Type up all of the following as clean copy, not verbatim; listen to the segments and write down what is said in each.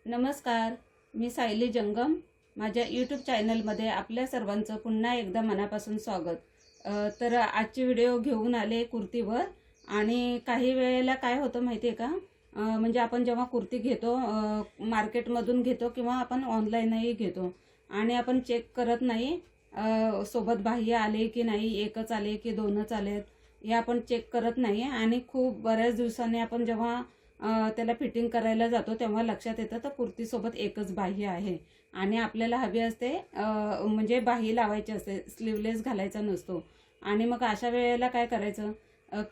नमस्कार, मी सायली जंगम. माझ्या यूट्यूब चॅनलमध्ये आपल्या सर्वांचं पुन्हा एकदा मनापासून स्वागत. तर आजची व्हिडिओ घेऊन आले कुर्तीवर. आणि काही वेळेला काय होतं माहिती आहे का, म्हणजे आपण जेव्हा कुर्ती घेतो, मार्केटमधून घेतो किंवा आपण ऑनलाईनही घेतो आणि आपण चेक करत नाही सोबत बाह्य आले की नाही, एकच आले की दोनच आलेत हे आपण चेक करत नाही. आणि खूप बऱ्याच दिवसांनी आपण जेव्हा त्याला फिटिंग करायला जातो तेव्हा लक्षात येतं तर कुर्तीसोबत एकच बाह्य आहे आणि आपल्याला हवी असते, म्हणजे बाही लावायची असते, स्लीवलेस घालायचा नसतो. आणि मग अशा वेळेला काय करायचं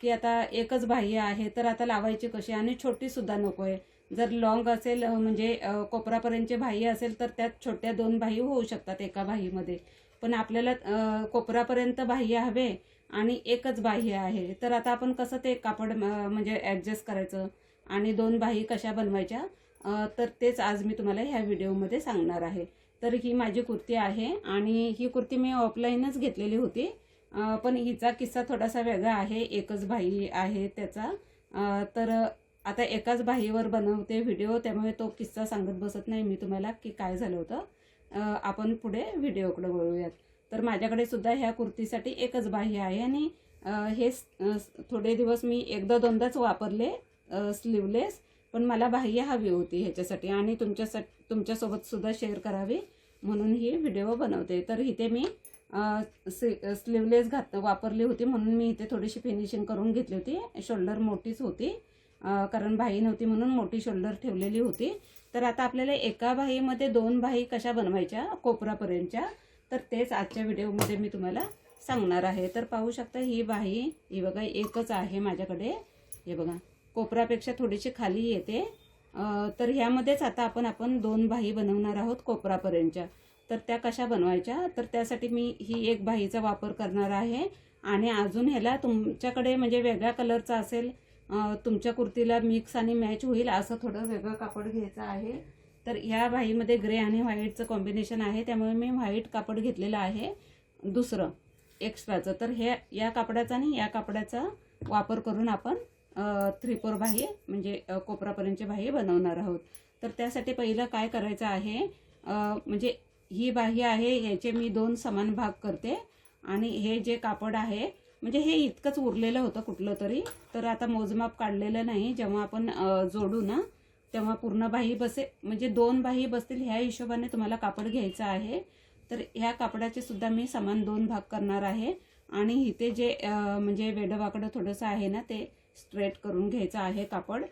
की आता एकच बाह्य आहे तर आता लावायची कशी, आणि छोटीसुद्धा नको आहे. जर लॉंग असेल, म्हणजे कोपरापर्यंतचे बाह्य असेल तर त्यात छोट्या दोन बाही होऊ शकतात एका बाहीमध्ये. पण आपल्याला कोपरापर्यंत बाह्य हवे आणि एकच बाह्य आहे, तर आता आपण कसं ते कापड म्हणजे ॲडजस्ट करायचं आणि दोन बाही कशा बनवायच्या, तर तेच आज मी तुम्हाला ह्या व्हिडिओमध्ये सांगणार आहे. तर ही माझी कुर्ती आहे आणि ही कुर्ती मी ऑफलाईनच घेतलेली होती. पण हिचा किस्सा थोडासा वेगळा आहे, एकच बाही आहे त्याचा. तर आता एकाच बाहीवर बनवते व्हिडिओ, त्यामुळे तो किस्सा सांगत बसत नाही मी तुम्हाला की काय झालं होतं. आपण पुढे व्हिडिओकडे वळूयात. तर माझ्याकडे सुद्धा ह्या कुर्तीसाठी एकच बाही आहे आणि हे थोडे दिवस मी एकदा दोनदाच वापरले स्लीवलेस. पण मला बाह्य हवी होती ह्याच्यासाठी आणि तुमच्यासोबत सुद्धा शेअर करावी म्हणून ही व्हिडिओ बनवते. तर इथे मी स्लीवलेस वापरली होती म्हणून मी इथे थोडीशी फिनिशिंग करून घेतली होती. शोल्डर मोठीच होती, कारण बाही नव्हती म्हणून मोठी शोल्डर ठेवलेली होती. तर आता आपल्याला एका बाहीमध्ये दोन बाही कशा बनवायच्या कोपरापर्यंतच्या, तर तेच आजच्या व्हिडिओमध्ये मी तुम्हाला सांगणार आहे. तर पाहू शकता ही बाही, ही बघा एकच आहे माझ्याकडे. हे बघा कोपरापेक्षा थोडीशी खाली येते. तर ह्यामध्येच आता आपण दोन बाही बनवणार आहोत कोपरापर्यंतच्या. तर त्या कशा बनवायच्या, तर त्यासाठी मी ही एक बाहीचा वापर करणार आहे. आणि अजून ह्याला तुमच्याकडे म्हणजे वेगळ्या कलरचा असेल, तुमच्या कुर्तीला मिक्स आणि मॅच होईल असं थोडं वेगळं कापड घ्यायचं आहे. तर ह्या बाहीमध्ये ग्रे आणि व्हाईटचं कॉम्बिनेशन आहे, त्यामुळे मी व्हाईट कापड घेतलेलं आहे दुसरं एक्स्ट्राचं. तर हे या कापडाचा आणि या कापडाचा वापर करून आपण 3/4 बाही म्हणजे कोपरापर्यंतची बाही बनवणार आहोत. तर त्यासाठी पहिलं काय करायचं आहे, म्हणजे ही बाही आहे ह्याचे मी दोन समान भाग करते. आणि हे जे कापड आहे म्हणजे हे इतकंच उरलेलं होतं कुठलं तरी, तर आता मोजमाप काढलेलं नाही. जेव्हा आपण जोडू ना तेव्हा पूर्ण बाही म्हणजे दोन बाही बसतील ह्या हिशोबाने तुम्हाला कापड घ्यायचं आहे. तर ह्या कापडाचे सुद्धा मी समान दोन भाग करणार आहे. आणि इथे जे म्हणजे वेडवाकडं थोडंसं आहे ना ते स्ट्रेट करून घ्यायचं आहे कापड.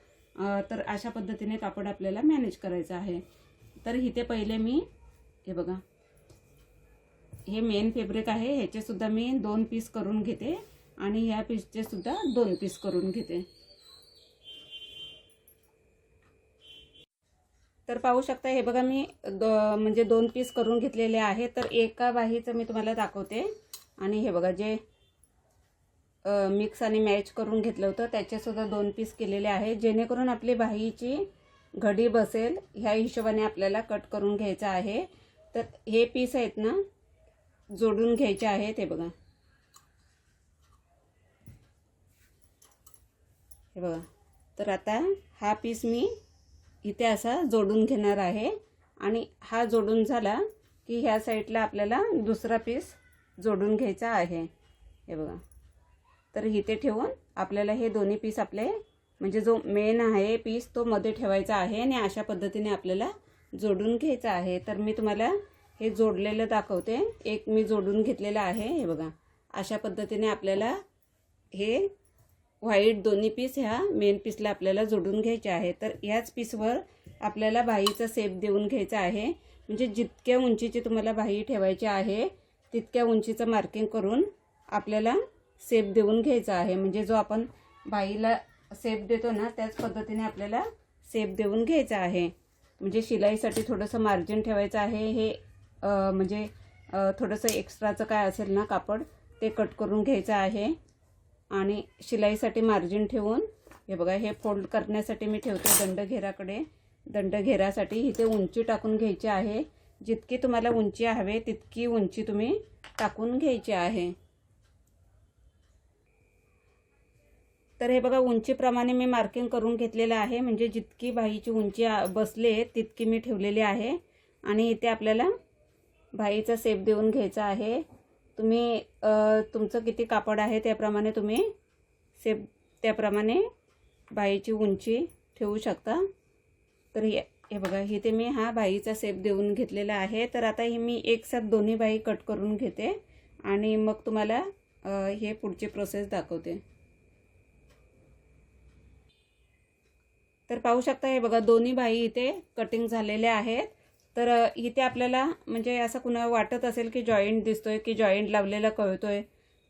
तर अशा पद्धतीने कापड आपल्याला मॅनेज करायचं आहे. तर इथे पहिले मी हे बघा, हे मेन फॅब्रिक आहे, ह्याचे सुद्धा मी 2 पीस करून घेते आणि ह्या पीसचे सुद्धा 2 पीस करून घेते. तर पाहू शकता हे बघा मी म्हणजे 2 पीस करून घेतलेले आहे. तर एका बाहीचं मी तुम्हाला दाखवते. आणि हे बघा जे मिक्स आणि मॅच करून घेतलं होतं त्याचेसुद्धा 2 पीस केलेले आहे, जेणेकरून आपली बाहीची घडी बसेल ह्या हिशोबाने आपल्याला कट करून घ्यायचं आहे. तर हे पीस आहेत ना जोडून घ्यायचे आहेत. हे बघा, हे बघा. तर आता हा पीस मी इथे असा जोडून घेणार आहे आणि हा जोडून झाला की ह्या साईडला आपल्याला दुसरा पीस जोडून घ्यायचा आहे. हे बघा, तर इथे ठेवून आपल्याला हे दोन्ही पीस आपले म्हणजे जो मेन आहे पीस तो मध्ये ठेवायचा आहे आणि अशा पद्धतीने आपल्याला जोडून घ्यायचं आहे. तर मी तुम्हाला हे जोडलेलं दाखवते. एक मी जोडून घेतलेलं आहे. हे बघा अशा पद्धतीने आपल्याला हे व्हाईट दोन्ही पीस ह्या मेन पीसला आपल्याला जोडून घ्यायचे आहे. तर ह्याच पीसवर आपल्याला बाहीचा शेप देऊन घ्यायचा आहे. म्हणजे जितक्या उंचीची तुम्हाला बाही ठेवायची आहे तितक्या उंचीचं मार्किंग करून आपल्याला शेप देऊन घ्यायचा आहे. म्हणजे जो आपण बाहीला शेप देतो ना त्याच पद्धतीने आपल्याला शेप देऊन घ्यायचा आहे. म्हणजे शिलाईसाठी थोडंसं मार्जिन ठेवायचं आहे. हे म्हणजे थोडंसं एक्स्ट्राचं काय असेल ना कापड ते कट करून घ्यायचं आहे. आणि शिलाईसाठी मार्जिन ठेवून हे बघा हे फोल्ड करण्यासाठी मी ठेवते दंडघेराकडे. दंडघेरासाठी इथे उंची टाकून घ्यायची आहे. जितकी तुम्हाला उंची हवे तितकी उंची तुम्ही टाकून घ्यायची आहे. तर हे बघा उंचीप्रमाणे मी मार्किंग करून घेतलेलं आहे, म्हणजे जितकी बाहीची उंची बसले तितकी मी ठेवलेली आहे. आणि इथे आपल्याला बाहीचा शेप देऊन घ्यायचा आहे. तुम्ही तुमचं किती कापड आहे त्याप्रमाणे तुम्ही शेप त्याप्रमाणे बाहीची उंची ठेवू शकता. तर हे बघा इथे मी हा बाहीचा शेप देऊन घेतलेला आहे. तर आता ही मी एकसाथ दोन्ही बाही कट करून घेते आणि मग तुम्हाला हे पुढची प्रोसेस दाखवते. तर पाहू शकता हे बघा दोन्ही बाही इथे कटिंग झालेल्या आहेत. तर इथे आपल्याला म्हणजे असं कुणा वाटत असेल की जॉईंट दिसतोय की जॉईंट लावलेला कळतोय,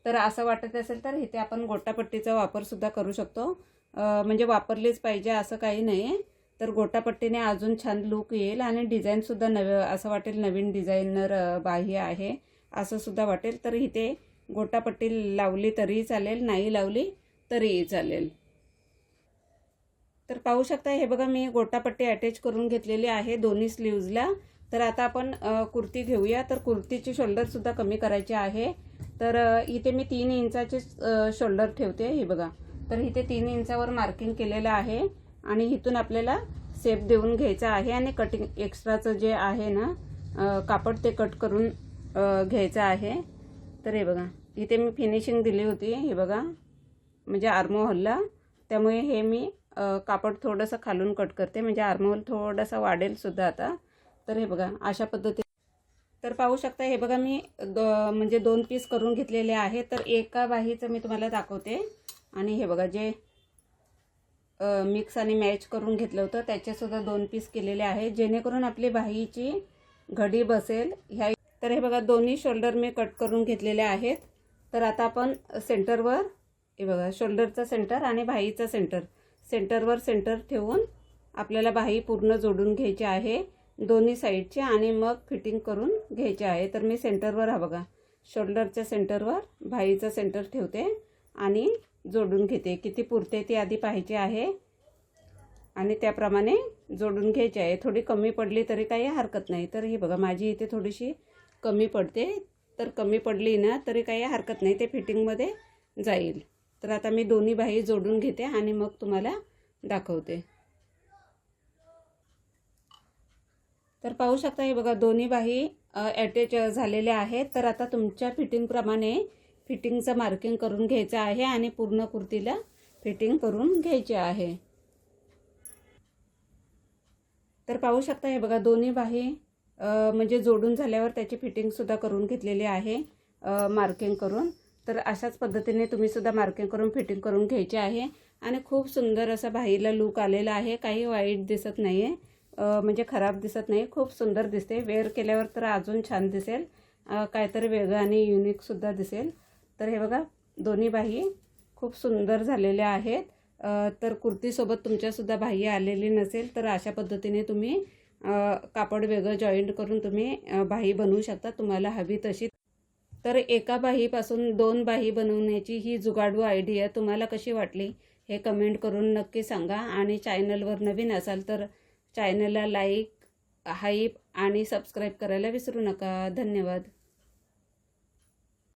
तर असं वाटत असेल तर इथे आपण गोटापट्टीचा वापरसुद्धा करू शकतो. म्हणजे वापरलीच पाहिजे असं काही नाही. तर गोटापट्टीने अजून छान लुक येईल आणि डिझाईनसुद्धा असं वाटेल नवीन डिझायनर बाही आहे असं सुद्धा वाटेल. तर इथे गोटापट्टी लावली तरीही चालेल, नाही लावली तरीही चालेल. तर पाहू शकता हे बघा मी गोटापट्टी अटॅच करून घेतलेली आहे दोन्ही स्लीव्जला. तर आता आपण कुर्ती घेऊया. तर कुर्तीची शोल्डरसुद्धा कमी करायची आहे. तर इथे मी 3 इंचाचे शोल्डर ठेवते. हे बघा तर इथे 3 इंचावर मार्किंग केलेलं आहे आणि इथून आपल्याला शेप देऊन घ्यायचा आहे आणि कटिंग एक्स्ट्राचं जे आहे ना कापड ते कट करून घ्यायचं आहे. तर हे बघा इथे मी फिनिशिंग दिली होती हे बघा म्हणजे आर्महोलला, त्यामुळे हे मी कापड थोडंसं खालून कट करते म्हणजे आर्महोल थोडासा वाढेल सुद्धा आता. तर हे बघा अशा पद्धतीने. तर पाहू शकता हे बघा मी म्हणजे 2 पीस करून घेतलेले आहे. तर एका बाहीचं मी तुम्हाला दाखवते आणि हे बघा जे मिक्स आणि मॅच करून घेतलं होतं त्याचेसुद्धा 2 पीस केलेले आहे जेणेकरून आपली बाहीची घडी बसेल ह्या. तर हे बघा दोन्ही शोल्डर मी कट करून घेतलेले आहेत. तर आता आपण सेंटरवर हे बघा शोल्डरचा सेंटर आणि बाहीचा सेंटरवर सेंटर ठेवून आपल्याला बाही पूर्ण जोडून घ्यायची आहे दोन्ही साईडची आणि मग फिटिंग करून घ्यायची आहे. तर मी सेंटरवर हा बघा शोल्डरच्या सेंटरवर बाहीचा सेंटर ठेवते आणि जोडून घेते. किती पुरते ती आधी पाहायची आहे आणि त्याप्रमाणे जोडून घ्यायची आहे. थोडी कमी पडली तरी काही हरकत नाही. तर ही बघा माझी इथे थोडीशी कमी पडते. तर कमी पडली ना तरी काही हरकत नाही, ते फिटिंगमध्ये जाईल. तर आता मी दोन्ही बाही जोडून घेते आणि मग तुम्हाला दाखवते. तर पाहू शकता हे बघा दोन्ही बाही अटॅच झालेल्या आहेत. तर आता तुमच्या फिटिंगप्रमाणे फिटिंगचं मार्किंग करून घ्यायचं आहे आणि पूर्ण कुर्तीला फिटिंग करून घ्यायची आहे. तर पाहू शकता हे बघा दोन्ही बाही म्हणजे जोडून झाल्यावर त्याची फिटिंगसुद्धा करून घेतलेली आहे मार्किंग करून. तर अशाच पद्धतीने तुम्हीसुद्धा मार्किंग करून फिटिंग करून घ्यायची आहे आणि खूप सुंदर असा बाहीला लूक आलेला आहे. काही वाईट दिसत नाही आहे म्हणजे खराब दिसत नाही, खूप सुंदर दिसते. वेअर केल्यावर तर अजून छान दिसेल, काहीतरी वेगळं आणि युनिकसुद्धा दिसेल. तर हे बघा दोन्ही बाही खूप सुंदर झालेल्या आहेत. तर कुर्तीसोबत तुमच्यासुद्धा बाही आलेली नसेल तर अशा पद्धतीने तुम्ही कापड वेगळं जॉईंट करून तुम्ही बाही बनवू शकता तुम्हाला हवी तशी. तर एका बाहीपासून 2 बाही बनवण्याची ही जुगाडू आयडिया तुम्हाला कशी वाटली हे कमेंट करून नक्की सांगा. आणि चॅनलवर नवीन असाल तर चॅनलला लाईक, हाईप आणि सबस्क्राईब करायला विसरू नका. धन्यवाद.